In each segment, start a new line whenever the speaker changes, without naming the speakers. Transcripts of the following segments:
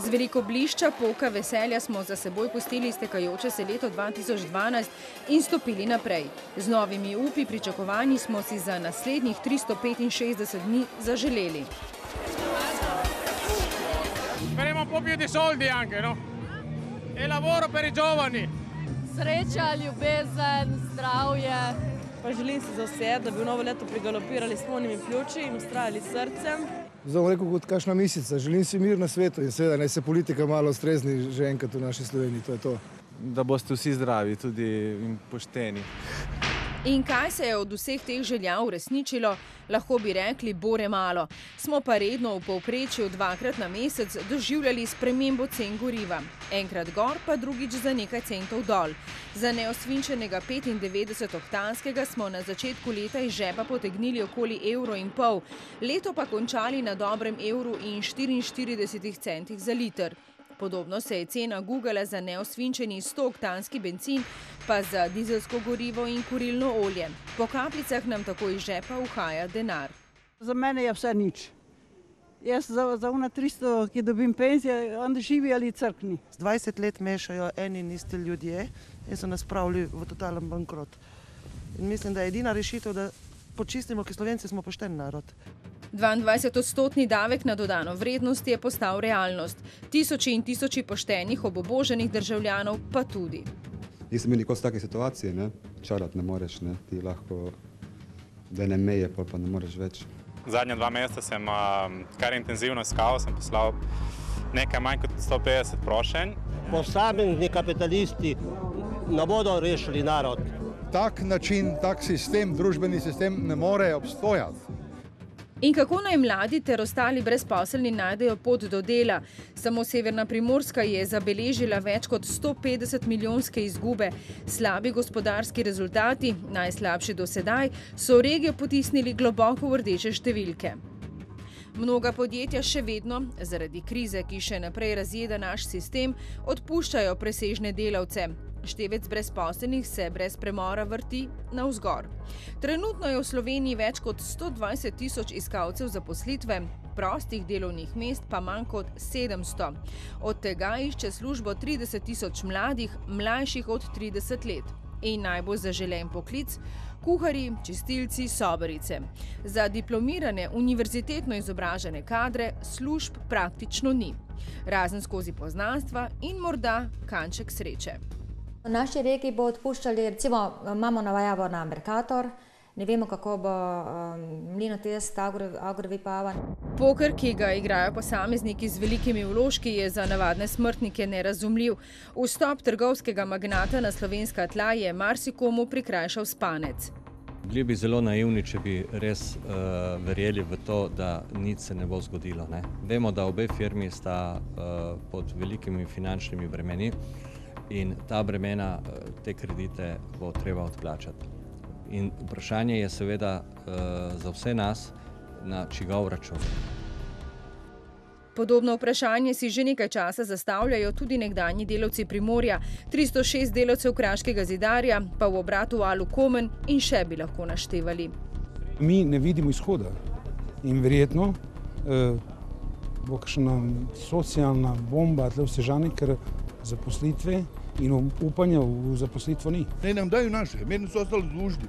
Z veliko blišča, poka, veselja smo za seboj pustili iztekajoče se leto 2012 in stopili naprej. Z novimi upi pričakovanji smo si za naslednjih 365 dni zaželeli.
Speriamo un po' più di soldi anche, no? E lavoro per i giovani.
Sreča, ljubezen, zdravje.
Pa želim si za vse, da bi v novo leto prigalopirali s polnimi pljuči in ustrajali s srcem.
Zdaj bom rekel kot kakšna misica. Želim si mir na svetu in seveda naj se politika malo strezni že enkrat v naši Sloveniji. To je to.
Da boste vsi zdravi, tudi in pošteni.
In kaj se je od vseh teh želja uresničilo? Lahko bi rekli bore malo. Smo pa redno v povprečju 2-krat na mesec doživljali spremembo cen goriva. Enkrat gor, pa drugič za nekaj centov dol. Za neosvinčenega 95-oktanskega smo na začetku leta iz žepa potegnili okoli €1,50, leto pa končali na dobrem €1,44 za liter. Podobno se je cena gugala za neosvinčeni 100-oktanski bencin, pa za dizelsko gorivo in kurilno olje. Po kapljicah nam tako iz žepa uhaja denar.
Za mene je vse nič. Jaz za una 300, ki dobim penzije, onda živi ali crkni.
20 let mešajo eni in isti ljudje in so nas spravili v totalen bankrot. In mislim, da je edina rešitev, da počistimo, ker Slovenci smo pošten narod.
22-odstotni davek na dodano vrednost je postal realnost. Tisoči in tisoči poštenih, obubožanih državljanov pa tudi.
Nisem bil nikoli v taki situaciji, ne? Čarati ne moreš, ne? Ti lahko, da ne meje, pa ne moreš več.
Zadnja 2 meseca sem kar intenzivno iskal, sem poslal nekaj manj kot 150 prošenj.
Posamezni kapitalisti ne bodo rešili narod.
Tak način, tak sistem, družbeni sistem ne more obstojati.
In kako naj mladi ter ostali brezposelni najdejo pot do dela? Samo severna Primorska je zabeležila več kot 150 milijonske izgube. Slabi gospodarski rezultati, najslabši do sedaj, so regijo potisnili globoko v rdeče številke. Mnoga podjetja še vedno, zaradi krize, ki še naprej razjeda naš sistem, odpuščajo presežne delavce. Števec brezposelnih se brez premora vrti navzgor. Trenutno je v Sloveniji več kot 120 tisoč iskalcev zaposlitve, prostih delovnih mest pa manj kot 700. Od tega išče službo 30 tisoč mladih, mlajših od 30 let. In najbolj zaželen poklic – kuharji, čistilci, sobarice. Za diplomirane, univerzitetno izobražene kadre služb praktično ni. Razen skozi poznanstva in morda kanček sreče.
V naši regiji bo odpuščali, recimo imamo najavo na Mercator, ne vemo, kako bo Mlinotest, Agrovipava.
Poker, ki ga igrajo posamezniki z velikimi vložki, je za navadne smrtnike nerazumljiv. Vstop trgovskega magnata na slovenska tla je marsikomu prikrajšal spanec.
Bili bi zelo naivni, če bi res verjeli v to, da nič se ne bo zgodilo. Ne? Vemo, da obe firmi sta pod velikimi finančnimi bremeni. In ta bremena, te kredite bo treba odplačati. In vprašanje je seveda za vse nas, na čigav račun.
Podobno vprašanje si že nekaj časa zastavljajo tudi nekdanji delavci Primorja, 306 delavcev Kraškega zidarja, pa v obratu Alukomen in še bi lahko naštevali.
Mi ne vidimo izhoda in verjetno bo kakšna socialna bomba tle v Sežani, ker zaposlitve in upanja v zaposlitvo ni.
Ne nam daju naše, meni so ostali dužni.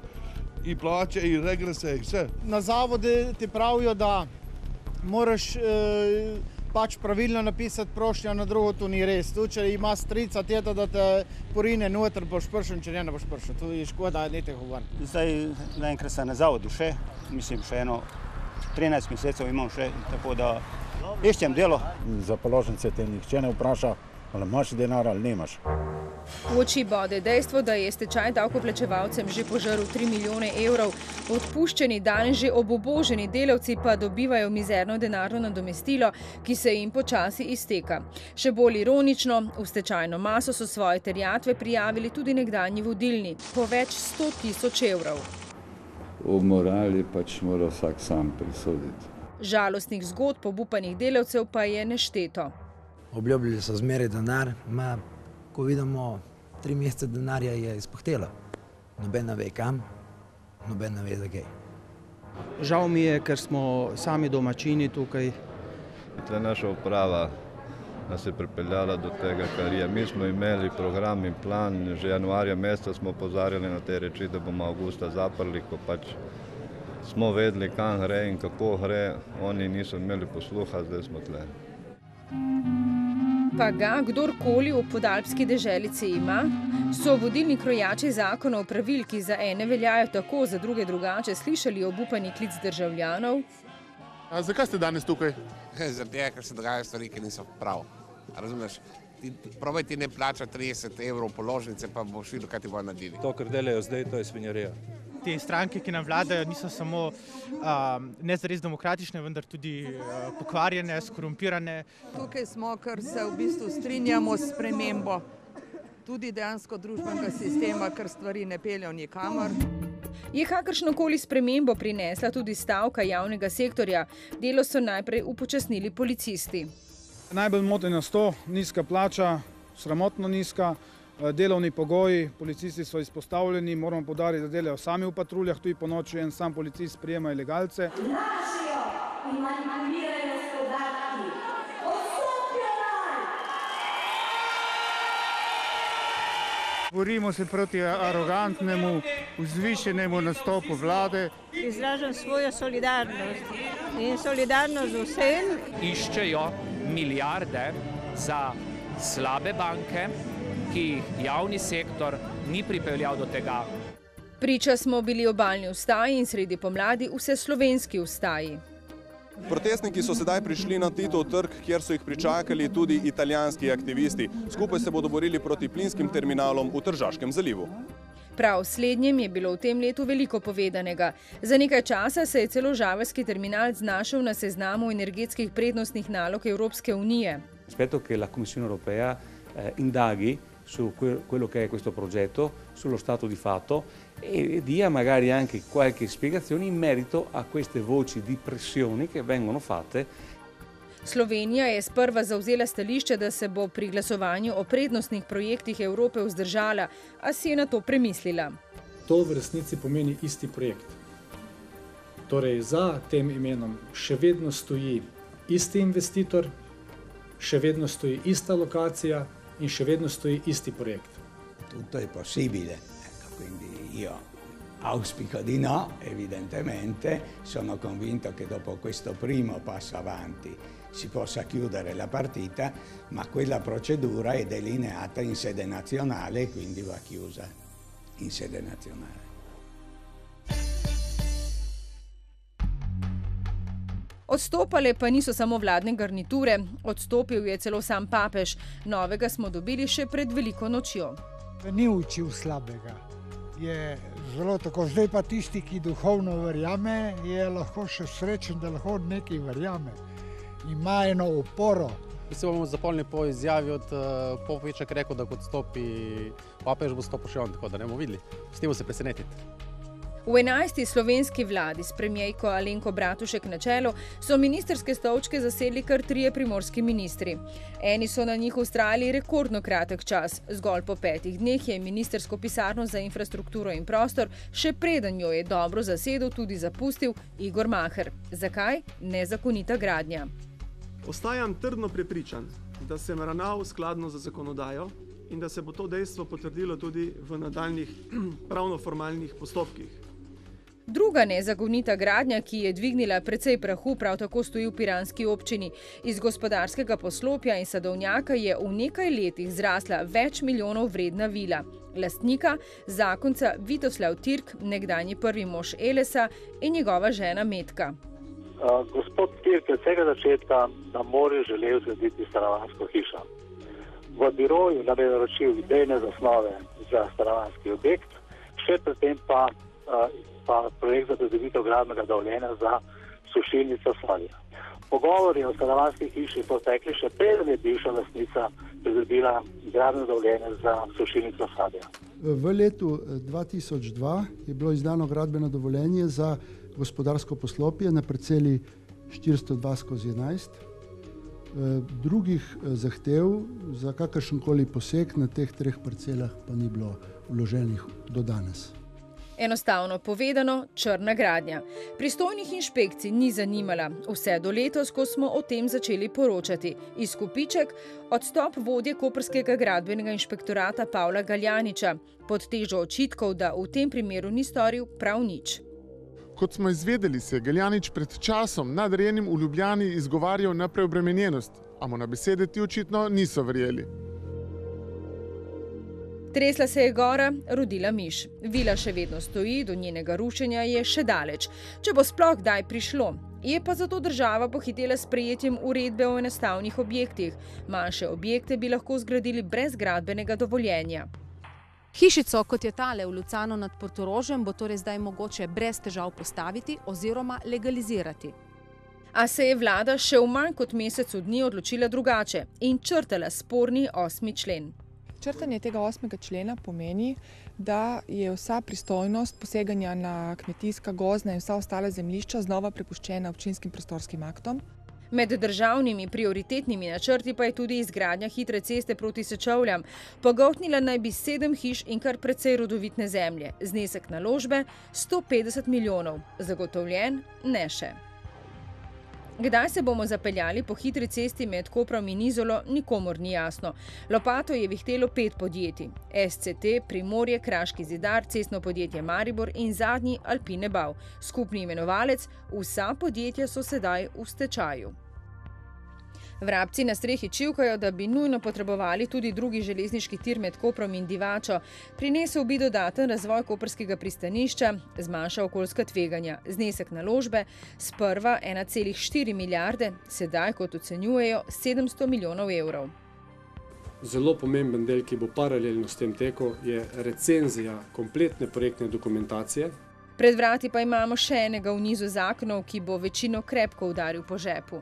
I plaće, i regrese, i vse.
Na zavode ti pravijo, da moraš pač pravilno napisati prošnjo, na drugo to ni res. Tu, če ima strica teta, da te porine noter, boš pršen, če ne boš pršen. Tu je škoda, ne te govorim.
Zdaj naenkrat sem na zavodu še, mislim še 13 mesecev imam še, tako da iščem delo.
Za položnice te nihče ne vpraša, ali imaš denar ali nemaš.
V oči bode dejstvo, da je stečaj davkoplačevalcem že požrl 3 milijone evrov, odpuščeni danes že obuboženi delavci pa dobivajo mizerno denarno nadomestilo, ki se jim počasi izteka. Še bolj ironično, v stečajno maso so svoje terjatve prijavili tudi nekdanji vodilni, po več 100 tisoč evrov.
O morali pač mora vsak sam presoditi.
Žalostnih zgodb obupanih delavcev pa je nešteto.
Obljubljali so zmeraj denar, ko vidimo 3 mesece denarja je izpuhtelo. Noben ne ve kam, noben ne ve za kaj.
Žal mi je, ker smo sami domačini tukaj.
Ta naša uprava
nas je pripeljala do tega, kar je. Mi smo imeli program in plan, že januarja meseca smo opozarjali na te reči, da bomo avgusta zaprli, ko pač smo vedeli, kam gre in kako gre. Oni niso imeli posluha, zdaj smo tle.
Pa ga kdorkoli v podalpski deželici ima, so vodilni krojači zakonov pravil, ki za ene veljajo tako, za druge drugače, slišali obupani klic državljanov.
Zakaj ste danes tukaj?
Zaradi tega, ker se dogajajo stvari, ki niso prav. Razumeš? Probaj ti ne plača 30 evrov položnice, pa boš videl, kaj ti bojo naredili.
To, kar delajo zdaj, to je svinjarija.
Te stranke, ki nam vladajo, niso samo ne zares demokratične, vendar tudi pokvarjene, skorumpirane.
Tukaj smo, ker se v bistvu strinjamo s spremembo tudi dejansko družbenega sistema, ker stvari ne peljejo nikamor.
Je kakršnokoli spremembo prinesla tudi stavka javnega sektorja. Delo so najprej upočasnili policisti.
Najbolj moti nas to, nizka plača, sramotno nizka, delovni pogoji, policisti so izpostavljeni, moramo poudariti, da delajo sami v patruljah, tudi po noči en sam policist prijema ilegalce.
Lažejo in manipulirajo s podatki. Odstopijo naj!
Borimo se proti arogantnemu, vzvišenemu nastopu vlade.
Izražam svojo solidarnost in solidarnost z vsem.
Iščejo milijarde za slabe banke, ki jih javni sektor ni pripeljal do tega.
Priča smo bili obalni vstaji in sredi pomladi vseslovenski vstaji.
Protestniki so sedaj prišli na Titov trg, kjer so jih pričakali tudi italijanski aktivisti. Skupaj se bodo borili proti plinskim terminalom v Tržaškem zalivu.
Prav slednjem je bilo v tem letu veliko povedanega. Za nekaj časa se je celo žaveljski terminal znašel na seznamu energetskih prednostnih nalog Evropske unije.
Aspetto che la Commissione Europea indaghi su quello che è questo progetto, sullo stato di fatto e dia magari anche qualche spiegazione in merito a queste voci di pressione che vengono fatte.
Slovenija je sprva zavzela stališče, da se bo pri glasovanju o prednostnih projektih Evrope vzdržala, a si je na to premislila.
To v resnici pomeni isti projekt. Torej, za tem imenom še vedno stoji isti investitor, še vedno stoji ista locazione in še vedno stoji isti projekt.
Tutto è possibile, quindi io auspico di no, evidentemente. Sono convinto che dopo questo primo passo avanti si possa chiudere la partita, ma quella procedura è delineata in sede nazionale e quindi va chiusa in sede nazionale.
Odstopale pa niso samo vladne garniture, odstopil je celo sam papež. Novega smo dobili še pred veliko nočjo.
Ni učil slabega. Je zelo tako. Zdaj pa tisti, ki duhovno verjame, je lahko še srečen, da lahko nekaj verjame. Ima eno oporo.
Se bomo zapolnili po izjavi od Popoviča, ki je rekel, da kot stopi papež, bo stopil še on, tako da ne bomo videli. Pustimo se presenetiti.
V 11. slovenski vladi s premijejko Alenko Bratušek na čelu so ministrske stolčke zasedli kar 3 primorski ministri. Eni so na njih vztrajali rekordno kratek čas. Zgolj po 5 dneh je ministrsko pisarno za infrastrukturo in prostor, še preden jo je dobro zasedel, tudi zapustil Igor Maher. Zakaj? Nezakonita gradnja.
Ostajam trdno prepričan, da sem ravnal skladno z zakonodajo in da se bo to dejstvo potrdilo tudi v nadaljnjih pravno-formalnih postopkih.
Druga nezakonita gradnja, ki je dvignila precej prahu, prav tako stoji v piranski občini. Iz gospodarskega poslopja in sadovnjaka je v nekaj letih zrasla več milijonov vredna vila. Lastnika, zakonca Vitoslav Tirk, nekdanji prvi mož Elesa in njegova žena Metka.
Gospod Tirk je od vsega začetka na morju želel zgraditi stanovanjsko hišo. V biroju nam je naročil idejne zasnove za stanovanjski objekt, še predtem pa projekt za pridobitev gradbenega dovoljenja za sušilnico Slavija. Pogovori o stanovanjski hiši so tekli še preden je bivša lastnica pridobila gradbeno dovoljenje za sušilnico Slavija.
V letu 2002 je bilo izdano gradbeno dovoljenje za gospodarsko poslopje na parceli 402/11. Drugih zahtev za kakršenkoli poseg na teh 3 parcelah pa ni bilo vloženih do danes.
Enostavno povedano, črna gradnja. Pristojnih inšpekcij ni zanimala, vse do letos, ko smo o tem začeli poročati. Izkupiček, odstop vodje koprskega gradbenega inšpektorata Pavla Galjaniča, pod težo očitkov, da v tem primeru ni storil prav nič.
Kot smo izvedeli, se je Galjanič pred časom nadrejenim v Ljubljani izgovarjal na preobremenjenost, a mu na besede ti očitno niso verjeli.
Tresla se je gora, rodila miš. Vila še vedno stoji, do njenega rušenja je še daleč. Če bo sploh kdaj prišlo. Je pa zato država pohitela s sprejetjem uredbe o enostavnih objektih. Manjše objekte bi lahko zgradili brez gradbenega dovoljenja.
Hišico, kot je tale v Lucanu nad Portorožem, bo torej zdaj mogoče brez težav postaviti oziroma legalizirati.
A se je vlada še v manj kot mesecu dni odločila drugače in črtala sporni 8. člen.
Črtanje tega 8. člena pomeni, da je vsa pristojnost poseganja na kmetijska, gozdna in vsa ostala zemljišča znova prepuščena občinskim prostorskim aktom.
Med državnimi prioritetnimi načrti pa je tudi izgradnja hitre ceste proti Sečovljam. Pogoltnila naj bi 7 hiš in kar precej rodovitne zemlje. Znesek naložbe 150 milijonov. Zagotovljen ne še. Kdaj se bomo zapeljali po hitri cesti med Koprom in Izolo, nikomur ni jasno. Lopato je vihtelo 5 podjetij. SCT, Primorje, Kraški zidar, Cestno podjetje Maribor in zadnji Alpine Bau. Skupni imenovalec, vsa podjetja so sedaj v stečaju. Vrabci na strehi čivkajo, da bi nujno potrebovali tudi drugi železniški tir med Koprom in Divačo. Prinesel bi dodaten razvoj koprskega pristanišča, zmanjša okoljska tveganja. Znesek naložbe sprva 1,4 milijarde, sedaj, kot ocenjujejo, 700 milijonov evrov.
Zelo pomemben del, ki bo paralelno s tem tekel, je recenzija kompletne projektne dokumentacije.
Pred vrati pa imamo še enega v nizu zakonov, ki bo večino krepko udaril po žepu.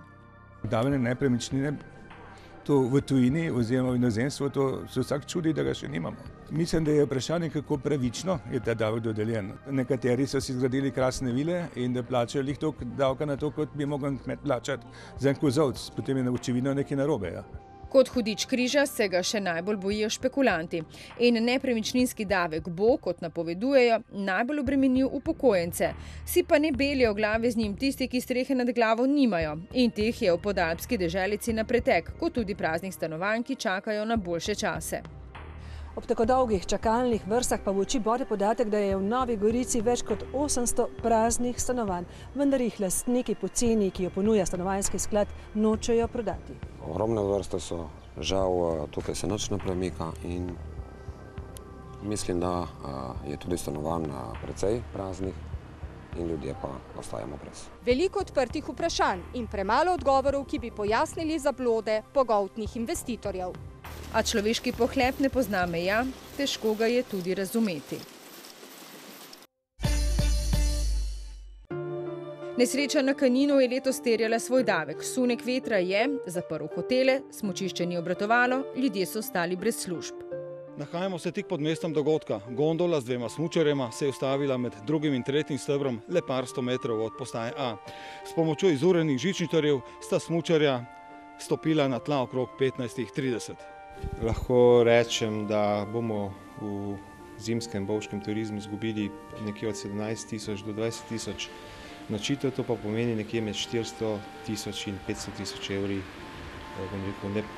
Davljene nepremičnine, to v tujini oziroma v inozemstvu, to se vsak čudi, da ga še nimamo. Mislim, da je vprašanje, kako pravično je ta davek dodeljen. Nekateri so si zgradili krasne vile in da plačajo lih toliko davka na to, kot bi mogel kmet plačati za en kozovc. Potem je očividno nekaj narobe. Ja.
Kot hudič križa se ga še najbolj bojijo špekulanti. In nepremičninski davek bo, kot napovedujejo, najbolj obremenil upokojence. Si pa ne belijo glave z njim tisti, ki strehe nad glavo nimajo. In teh je v podalpski deželici na pretek, kot tudi praznih stanovanj, ki čakajo na boljše čase.
Ob tako dolgih čakalnih vrstah pa v oči bode podatek, da je v Novi Gorici več kot 800 praznih stanovanj, vendar jih lastniki po ceni, ki jo ponuja stanovanjski sklad, nočejo prodati.
Ogromne vrste so, žal tukaj se nič ne premika in mislim, da je tudi stanovanj precej praznih in ljudje pa ostajamo brez.
Veliko odprtih vprašanj in premalo odgovorov, ki bi pojasnili zablode pogoltnih investitorjev.
A človeški pohlep ne pozna meja, težko ga je tudi razumeti. Nesreča na Kaninu je letos terjala svoj davek. Sunek vetra je zaprl hotele, smučišče ni obratovalo, ljudje so ostali brez služb.
Nahajamo se tik pod mestom dogodka. Gondola z 2 smučarjema se je ustavila med 2. in 3. stebrom le par 100 metrov od postaje A. S pomočjo izurenih žičničarjev sta smučarja stopila na tla okrog 15:30.
Lahko rečem, da bomo v zimskem bovškem turizmu izgubili nekje od 17 tisoč do 20 tisoč nočitev, to pa pomeni nekje med 400 tisoč in 500 tisoč evri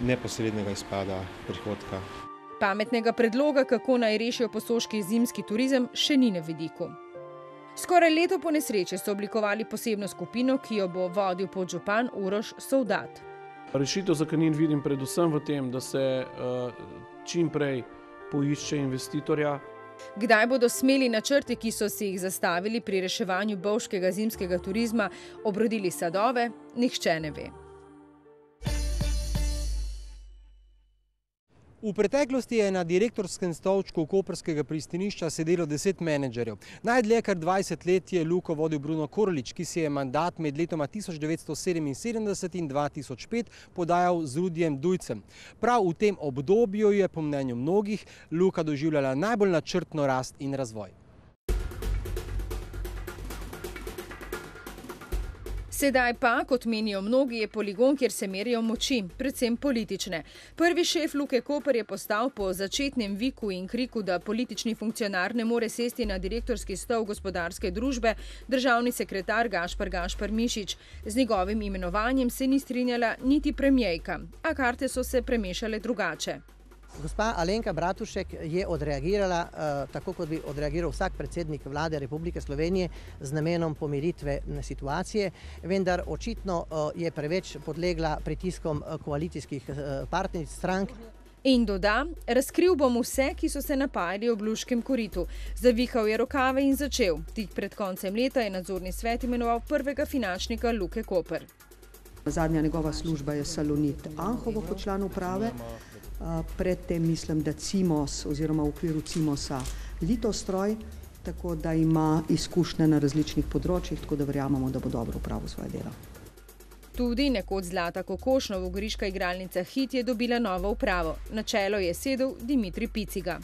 neposrednega izpada prihodka.
Pametnega predloga, kako naj rešijo posoški zimski turizem, še ni na vidiku. Skoraj leto po nesreči so oblikovali posebno skupino, ki jo bo vodil podžupan Uroš Sovdat.
Rešitev za Kanin vidim predvsem v tem, da se čim prej poišče investitorja.
Kdaj bodo smeli načrti, ki so si jih zastavili pri reševanju bovškega zimskega turizma, obrodili sadove, nihče ne ve.
V preteklosti je na direktorskem stolčku koprskega pristanišča sedelo 10 menedžerjev. Najdlje kar 20 let je Luko vodil Bruno Korlič, ki si je mandat med letoma 1977 in 2005 podajal z Rudijem Dujcem. Prav v tem obdobju je po mnenju mnogih Luka doživljala najbolj načrtno rast in razvoj.
Sedaj pa, kot menijo mnogi, je poligon, kjer se merijo moči, predvsem politične. Prvi šef Luke Koper je postal po začetnem viku in kriku, da politični funkcionar ne more sesti na direktorski stol gospodarske družbe, državni sekretar Gašpar Mišič. Z njegovim imenovanjem se ni strinjala niti premijejka, a karte so se premešale drugače.
Gospa Alenka Bratušek je odreagirala, tako kot bi odreagiral vsak predsednik vlade Republike Slovenije, z namenom pomiritve situacije, vendar očitno je preveč podlegla pritiskom koalicijskih partneric strank.
In doda, razkril bom vse, ki so se napajali ob Luškem koritu. Zavihal je rokave in začel. Tik pred koncem leta je nadzorni svet imenoval prvega finančnika Luke Koper.
Zadnja njegova služba je Salonit Anhovo kot član uprave. Predtem mislim, da Cimos oziroma v okviru Cimosa Litostroj, tako da ima izkušnje na različnih področjih, tako da verjamemo, da bo dobro upravil svoje delo.
Tudi nekoč Zlata Kokoš, novogoriška igralnica Hit, je dobila novo upravo. Na čelo je sedel Dimitrij Piciga.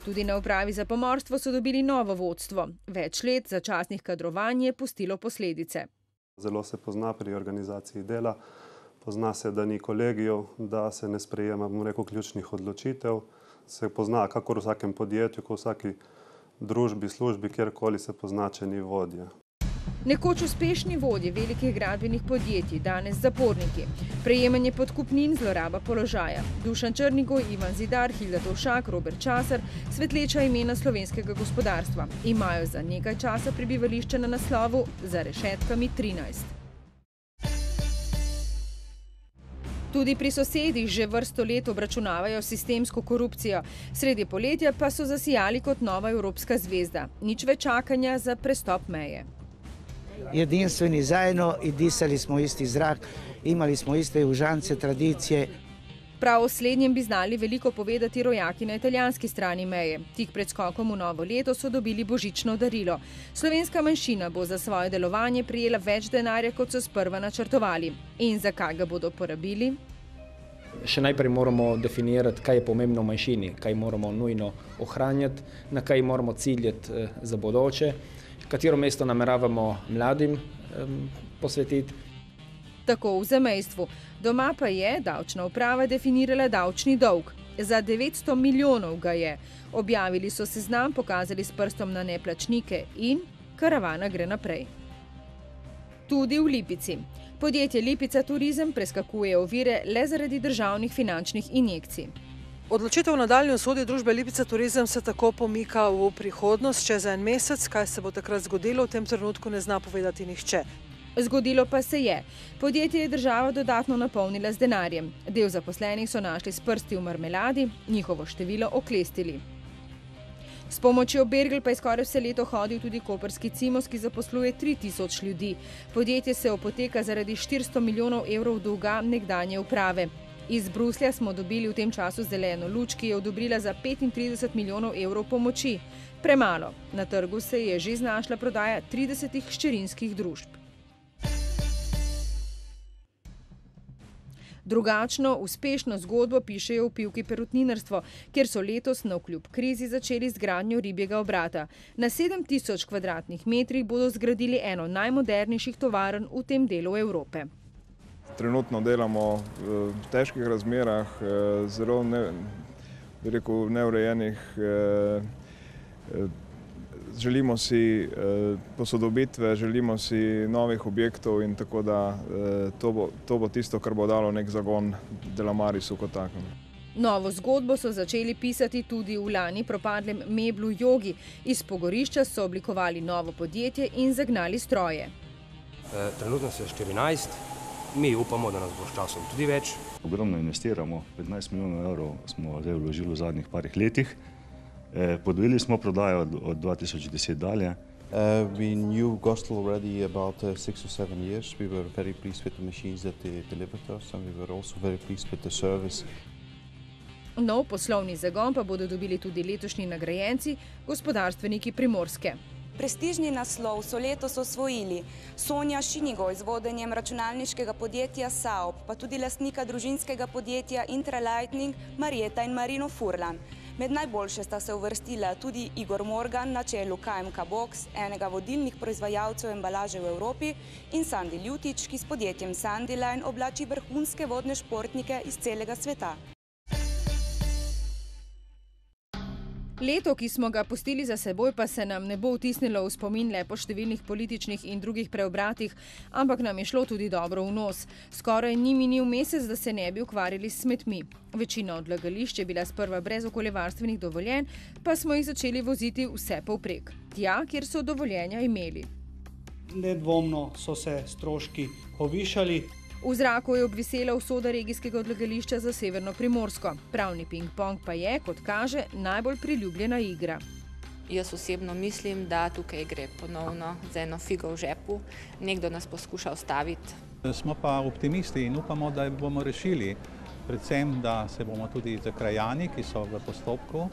Tudi na upravi za pomorstvo so dobili novo vodstvo. Več let začasnih kadrovanj je pustilo posledice.
Zelo se pozna pri organizaciji dela. Pozna se, da ni kolegijev, da se ne sprejema, ključnih odločitev. Se pozna, kakor v vsakem podjetju, kot v vsaki družbi, službi, kjerkoli se pozna, če ni vodje.
Nekoč uspešni vodje velikih gradbenih podjetij, danes zaporniki. Prejemanje podkupnin, zloraba položaja. Dušan Črnigoj, Ivan Zidar, Hilda Tovšak, Robert Časar, svetleča imena slovenskega gospodarstva. Imajo za nekaj časa prebivališče na naslovu, za rešetkami 13. Tudi pri sosedih že vrsto let obračunavajo sistemsko korupcijo. Sredi poletja pa so zasijali kot nova evropska zvezda. Nič več čakanja za prestop meje.
Jedinstveni zajedno i disali smo isti zrak, imali smo iste užance, tradicije.
Prav o slednjem bi znali veliko povedati rojaki na italijanski strani meje. Tik pred skokom v novo leto so dobili božično darilo. Slovenska manjšina bo za svoje delovanje prijela več denarja, kot so sprva načrtovali. In za kaj ga bodo porabili?
Še najprej moramo definirati, kaj je pomembno v manjšini, kaj moramo nujno ohranjati, na kaj moramo ciljati za bodoče, katero mesto nameravamo mladim posvetiti.
Tako v zamejstvu. Doma pa je davčna uprava definirala davčni dolg. Za 900 milijonov ga je. Objavili so seznam, pokazali s prstom na neplačnike in karavana gre naprej. Tudi v Lipici. Podjetje Lipica Turizem preskakuje ovire le zaradi državnih finančnih injekcij.
Odločitev o nadaljnji usodi družbe Lipica Turizem se tako pomika v prihodnost čez en mesec. Kaj se bo takrat zgodilo, v tem trenutku ne zna povedati nihče.
Zgodilo pa se je. Podjetje je država dodatno napolnila z denarjem. Del zaposlenih so našli s prsti v marmeladi, njihovo število oklestili. S pomočjo Bergel pa je skoraj vse leto hodil tudi koprski Cimos, ki zaposluje 3000 ljudi. Podjetje se opoteka zaradi 400 milijonov evrov dolga nekdanje uprave. Iz Bruslja smo dobili v tem času zeleno luč, ki je odobrila za 35 milijonov evrov pomoči. Premalo. Na trgu se je že znašla prodaja 30 hčerinskih družb. Drugačno, uspešno zgodbo pišejo v Pivki perutninarstvo, kjer so letos navkljub krizi začeli z gradnjo ribjega obrata. Na 7000 kvadratnih metrih bodo zgradili eno najmodernejših tovarn v tem delu Evrope.
Trenutno delamo v težkih razmerah, zelo neurejenih. Želimo si posodobitve, želimo si novih objektov in tako da to bo tisto, kar bo dalo nek zagon Delamarisu kot takem.
Novo zgodbo so začeli pisati tudi v lani propadlem Meblu Jogi. Iz pogorišča so oblikovali novo podjetje in zagnali stroje.
Trenutno se 14, mi upamo, da nas bo s časom tudi več.
Ogromno investiramo, 15 milijonov evrov smo zdaj vložili v zadnjih parih letih. Podvojili smo prodajo od 2010 dalje.
We knew Gostel already about 6 or 7 years. We were very pleased with the machines that they delivered us and we were also very pleased with the service.
Nov poslovni zagon pa bodo dobili tudi letošnji nagrajenci, gospodarstveniki Primorske.
Prestižni naslov so letos osvojili Sonja Šinigoj z vodenjem računalniškega podjetja Saop, pa tudi lastnika družinskega podjetja Intralightning Marjeta in Marino Furlan. Med najboljše sta se uvrstila tudi Igor Morgan na čelu KMK Box, enega vodilnih proizvajalcev embalaže v Evropi, in Sandi Ljutič, ki s podjetjem Sandiline oblači vrhunske vodne športnike iz celega sveta.
Leto, ki smo ga pustili za seboj, pa se nam ne bo vtisnilo v spomin le po številnih političnih in drugih preobratih, ampak nam je šlo tudi dobro v nos. Skoraj ni minil mesec, da se ne bi ukvarjali s smetmi. Večina odlagališč je bila sprva brez okoljevarstvenih dovoljenj, pa smo jih začeli voziti vse povprek. Tja, kjer so dovoljenja imeli.
Nedvomno so se stroški povišali.
V zraku je obvisela usoda regijskega odlagališča za Severno Primorsko. Pravni ping-pong pa je, kot kaže, najbolj priljubljena igra.
Jaz osebno mislim, da tukaj gre ponovno za eno figo v žepu. Nekdo nas poskuša ustaviti.
Smo pa optimisti in upamo, da bomo rešili. Predvsem, da se bomo tudi z krajani, ki so v postopku,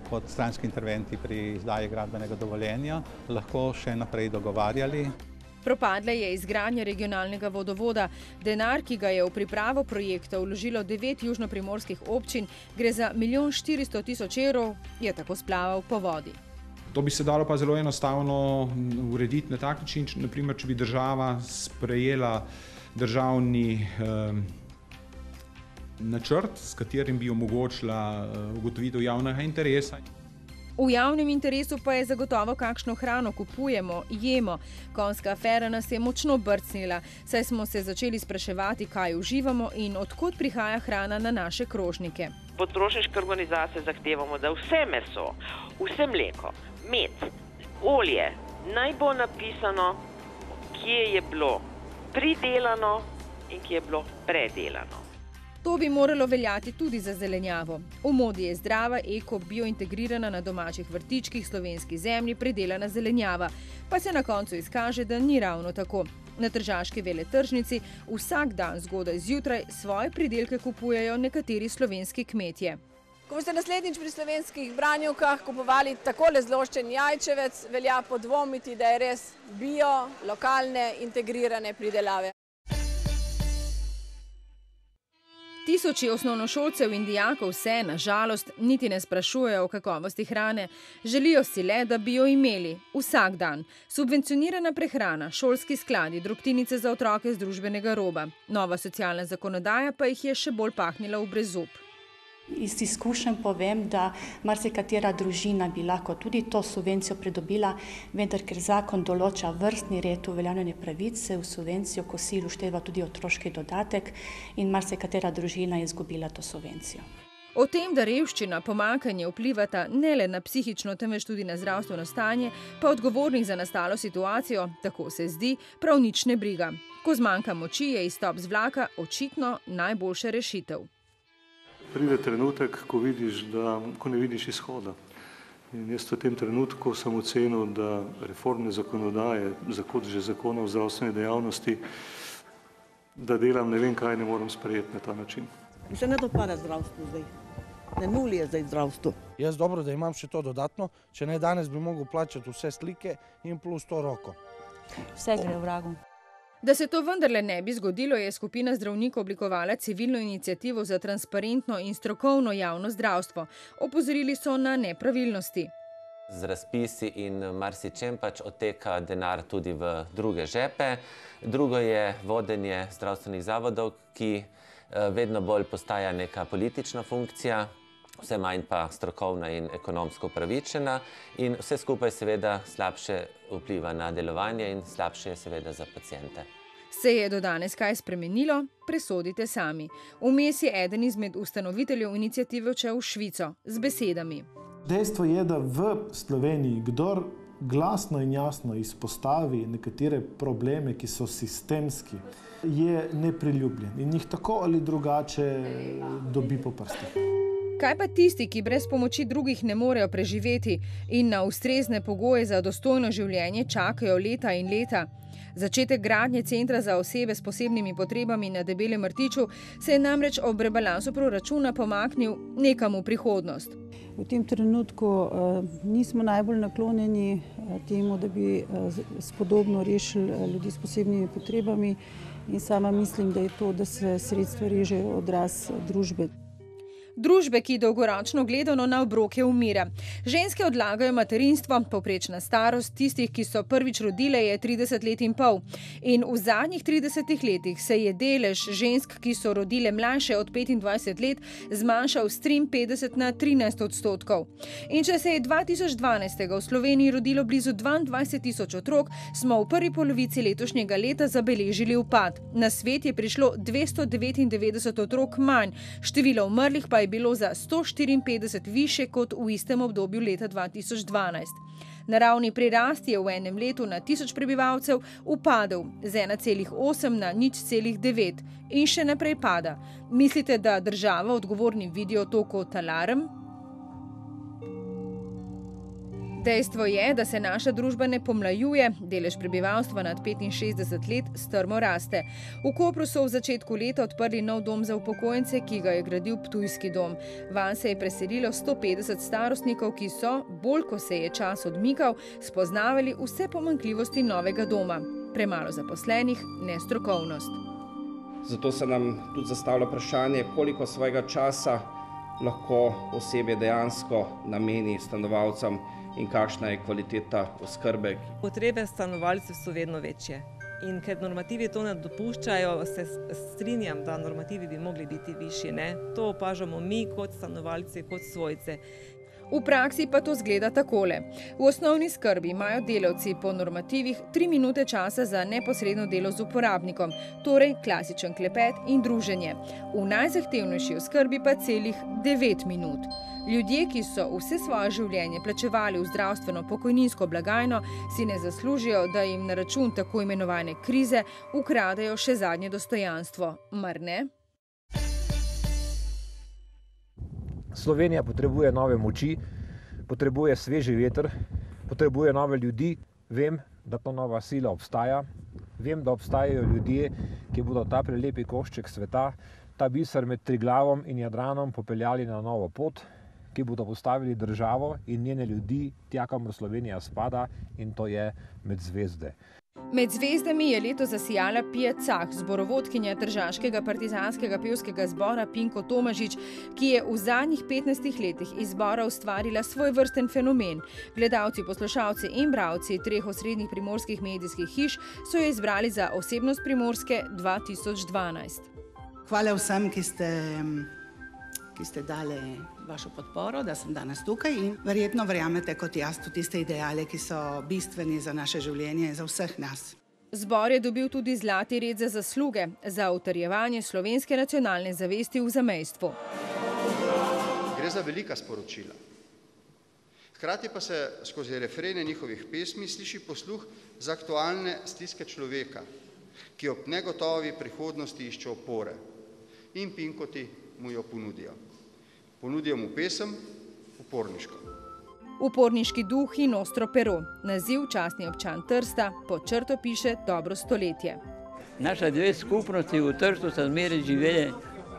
kot stranski interventi pri izdaji gradbenega dovoljenja, lahko še naprej dogovarjali.
Propadla je izgradnja regionalnega vodovoda. Denar, ki ga je v pripravo projekta vložilo 9 južnoprimorskih občin, gre za 1 400 000 evrov, je tako splaval po vodi.
To bi se dalo pa zelo enostavno urediti na tak način, naprimer, če bi država sprejela državni načrt, s katerim bi omogočila ugotovitev javnega interesa.
V javnem interesu pa je zagotovo, kakšno hrano kupujemo, jemo. Konjska afera nas je močno brcnila, saj smo se začeli spraševati, kaj uživamo in od kod prihaja hrana na naše krožnike.
Potrošniške organizacije zahtevamo, da vse meso, vse mleko, med, olje, naj bo napisano, kje je bilo pridelano in kje je bilo predelano.
To bi moralo veljati tudi za zelenjavo. V modi je zdrava, eko, biointegrirana na domačih vrtičkih, slovenski zemlji pridelana zelenjava. Pa se na koncu izkaže, da ni ravno tako. Na tržaški veletržnici vsak dan zgodaj zjutraj svoje pridelke kupujejo nekateri slovenski kmetje.
Ko boste naslednjič pri slovenskih branjevkah kupovali takole zloščen jajčevec, velja podvomiti, da je res bio, lokalne, integrirane pridelave.
Tisoči osnovnošolcev in dijakov se, na žalost, niti ne sprašujejo o kakovosti hrane. Želijo si le, da bi jo imeli vsak dan. Subvencionirana prehrana, šolski skladi, drobtinice za otroke z družbenega roba. Nova socialna zakonodaja pa jih je še bolj pahnila v brezup.
Iz izkušenj povem, da marsikatera družina bi lahko tudi to subvencijo pridobila, vendar ker zakon določa vrstni red uveljavljanja pravic, se v subvencijo kosil ušteva tudi otroški dodatek in marsikatera družina je izgubila to subvencijo.
O tem, da revščina, pomanjkanje vplivata ne le na psihično, temveč tudi na zdravstveno stanje, pa odgovornih za nastalo situacijo, tako se zdi, prav nič ne briga. Ko zmanjka moči, je izstop z vlaka očitno najboljša rešitev.
Pride trenutek, ko ne vidiš izhoda. In jaz v tem trenutku sem ocenil, da reformne zakonodaje, že zakona o zdravstveni dejavnosti, da delam ne vem kaj, ne moram sprejeti na ta način.
In se ne dopada zdravstvu zdaj. Ne nuli je zdaj zdravstvo.
Jaz dobro, da imam še to dodatno, če ne danes bi mogel plačati vse slike in plus to roko.
Vse gre vragu.
Da se to vendarle ne bi zgodilo, je skupina zdravnikov oblikovala civilno inicijativo za transparentno in strokovno javno zdravstvo. Opozorili so na nepravilnosti.
Z razpisi in marsičem pač odteka denar tudi v druge žepe. Drugo je vodenje zdravstvenih zavodov, ki vedno bolj postaja neka politična funkcija, vse manj pa strokovna in ekonomsko upravičena in vse skupaj seveda slabše vpliva na delovanje in slabše je seveda za paciente.
Se je do danes kaj spremenilo? Presodite sami. Vmes je eden izmed ustanoviteljev iniciative odšel v Švico z besedami.
Dejstvo je, da v Sloveniji kdor glasno in jasno izpostavi nekatere probleme, ki so sistemski, je nepriljubljen in jih tako ali drugače dobi po prstih.
Kaj pa tisti, ki brez pomoči drugih ne morejo preživeti in na ustrezne pogoje za dostojno življenje čakajo leta in leta? Začetek gradnje centra za osebe s posebnimi potrebami na Debelem Rtiču se je namreč ob rebalansu proračuna pomaknil nekam v prihodnost.
V tem trenutku nismo najbolj naklonjeni temu, da bi spodobno rešili ljudi s posebnimi potrebami in sama mislim, da je to, da se sredstva režejo, odraz družbe.
Družbe, ki dolgoročno gledano na obroke umira. Ženske odlagajo materinstvo, povprečna starost tistih, ki so prvič rodile, je 30 let in pol. In v zadnjih 30 letih se je delež žensk, ki so rodile mlajše od 25 let, zmanjšal z 53 na 13%. In če se je 2012 v Sloveniji rodilo blizu 22 tisoč otrok, smo v prvi polovici letošnjega leta zabeležili upad. Na svet je prišlo 299 otrok manj, število umrlih pa je bilo za 154 više kot v istem obdobju leta 2012. Naravni prirast je v enem letu na 1000 prebivalcev upadel z 1,8 na 0,9 in še naprej pada. Mislite, da država odgovorni vidijo to kot alarm? Dejstvo je, da se naša družba ne pomlajuje, delež prebivalstva nad 65 let strmo raste. V Kopru so v začetku leta odprli nov dom za upokojence, ki ga je gradil Ptujski dom. Vanj se je preselilo 150 starostnikov, ki so, bolj ko se je čas odmikal, spoznavali vse pomanjkljivosti novega doma. Premalo zaposlenih, nestrokovnost.
Zato se nam tudi zastavlja vprašanje, koliko svojega časa lahko osebje dejansko nameni stanovalcem in kakšna je kvaliteta oskrbe.
Potrebe stanovalcev so vedno večje. In ker normativi to ne dopuščajo, se strinjam, da normativi bi mogli biti višji. To opažamo mi kot stanovalci, kot svojce.
V praksi pa to zgleda takole. V osnovni skrbi imajo delavci po normativih 3 minute časa za neposredno delo z uporabnikom, torej klasičen klepet in druženje. V najzahtevnejši oskrbi pa celih 9 minut. Ljudje, ki so vse svoje življenje plačevali v zdravstveno pokojninsko blagajno, si ne zaslužijo, da jim na račun tako imenovane krize ukradejo še zadnje dostojanstvo. Mar ne?
Slovenija potrebuje nove moči, potrebuje sveži veter, potrebuje nove ljudi. Vem, da ta nova sila obstaja. Vem, da obstajajo ljudje, ki bodo ta prelepi košček sveta, ta biser med Triglavom in Jadranom popeljali na novo pot, ki bodo postavili državo in njene ljudi tja, kamor Slovenija spada, in to je med zvezde.
Med zvezdami je letos zasijala Pia Cah, zborovodkinja tržaškega partizanskega pevskega zbora Pinko Tomažič, ki je v zadnjih 15 letih iz zbora ustvarila svojevrsten fenomen. Gledalci, poslušalci in bralci 3 osrednjih primorskih medijskih hiš so jo izbrali za osebnost Primorske 2012.
Hvala vsem, ki ste dali vašo podporo, da sem danes tukaj in verjetno verjamete kot jaz tudi tiste ideale, ki so bistveni za naše življenje in za vseh nas.
Zbor je dobil tudi zlati red za zasluge, za utrjevanje slovenske nacionalne zavesti v zamejstvu.
Gre za velika sporočila. Hkrati pa se skozi refrene njihovih pesmi sliši posluh za aktualne stiske človeka, ki ob negotovi prihodnosti išče opore in Pinkoti mu jo ponudijo. Ponudijo mu pesem Uporniško.
Uporniški duh in ostro pero. Naziv častni občan Trsta pod črto piše dobro stoletje.
Naša dve skupnosti v Trstu so zmeraj živeli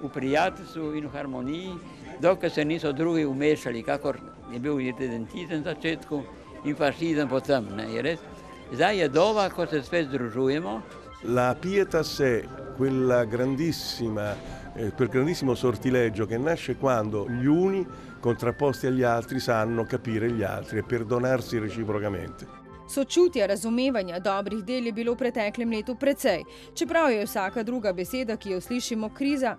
v prijateljstvu in v harmoniji, dokaj se niso drugi umešali, kakor je bil identiteten v začetku in fašizem potem. Zdaj je doba, ko se spet združujemo.
La pietas è quel grandissimo sortileggio che nasce quando gli uni contrapposti agli altri sanno capire gli altri e perdonarsi reciprocamente.
Sočutja, razumevanja dobrih del je bilo v preteklem letu precej. Čeprav je vsaka druga beseda, ki jo slišimo kriza,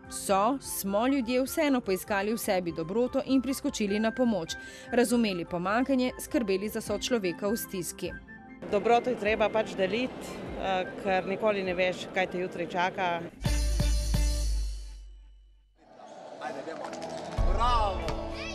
smo ljudje vseeno poiskali v sebi dobroto in priskočili na pomoč. Razumeli pomanjkanje, skrbeli za sočloveka v stiski.
Dobroto je treba pač deliti, ker nikoli ne veš, kaj te jutri čaka.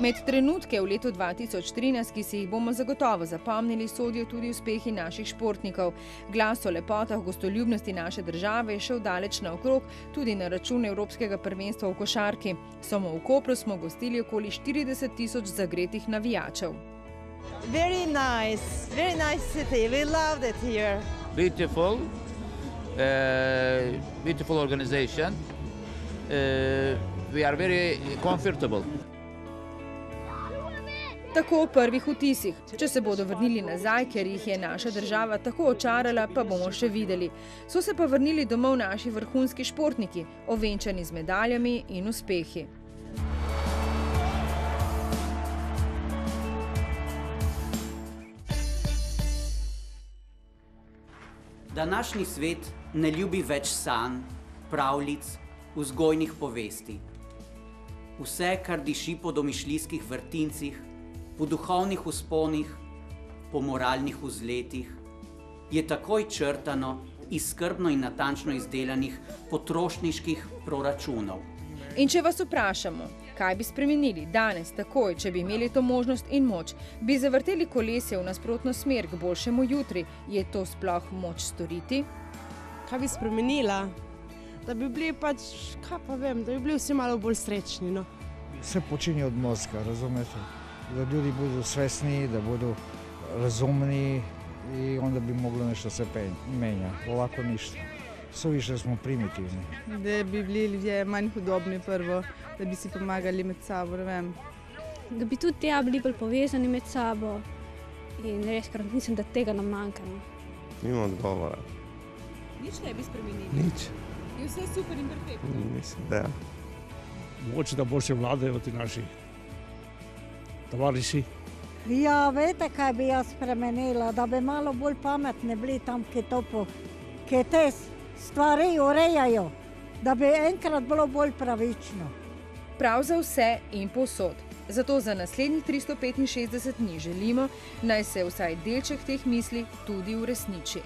Med trenutke v letu 2013, ki si jih bomo zagotovo zapomnili, sodijo tudi uspehi naših športnikov. Glas o lepotah gostoljubnosti naše države je šel daleč naokrog, tudi na račun Evropskega prvenstva v košarki. Samo v Kopru smo gostili okoli 40 tisoč zagretih navijačev.
Very nice city. We loved it here.
Beautiful organization. We are very comfortable.
Tako v prvih vtisih. Če se bodo vrnili nazaj, ker jih je naša država tako očarala, pa bomo še videli. So se pa vrnili domov naši vrhunski športniki, ovenčani z medaljami in uspehi.
Današnji svet ne ljubi več sanj, pravljic, vzgojnih povesti. Vse, kar diši po domišljijskih vrtincih, po duhovnih vzponih, po moralnih vzletih, je takoj črtano iz skrbno in natančno izdelanih potrošniških proračunov.
In če vas vprašamo, kaj bi spremenili danes, takoj, če bi imeli to možnost in moč, bi zavrteli kolesje v nasprotno smer k boljšemu jutri, je to sploh moč storiti?
Kaj bi spremenila? Da bi bili pač, kaj pa vem, da bi bili vsi malo bolj srečni, no.
Vse počinje od mozga, razumete? Da ljudi budu svesni, da budu razumni i onda bi moglo nešto se menjati. Ovako ništa. Suviše smo primitivni.
Da bi bili ljudje manj hudobni prvo, da bi si pomagali med sabo, ne vem.
Da bi tudi tega bili bolj povezani med sabo in res, ker mislim, da tega nam manjka.
Nimam odgovora.
Nič ne bi spremenili?
Nič.
Je vse super in perfektno?
Mislim, da.
Mogoče da boljše vladajo ti naši tovariši.
Ja, veste, kaj bi jaz spremenila, da bi malo bolj pametni bili tam, ki te stvari urejajo, da bi enkrat bilo bolj pravično.
Prav za vse in povsod. Zato za naslednjih 365 dni želimo, naj se vsaj delček teh misli tudi uresniči.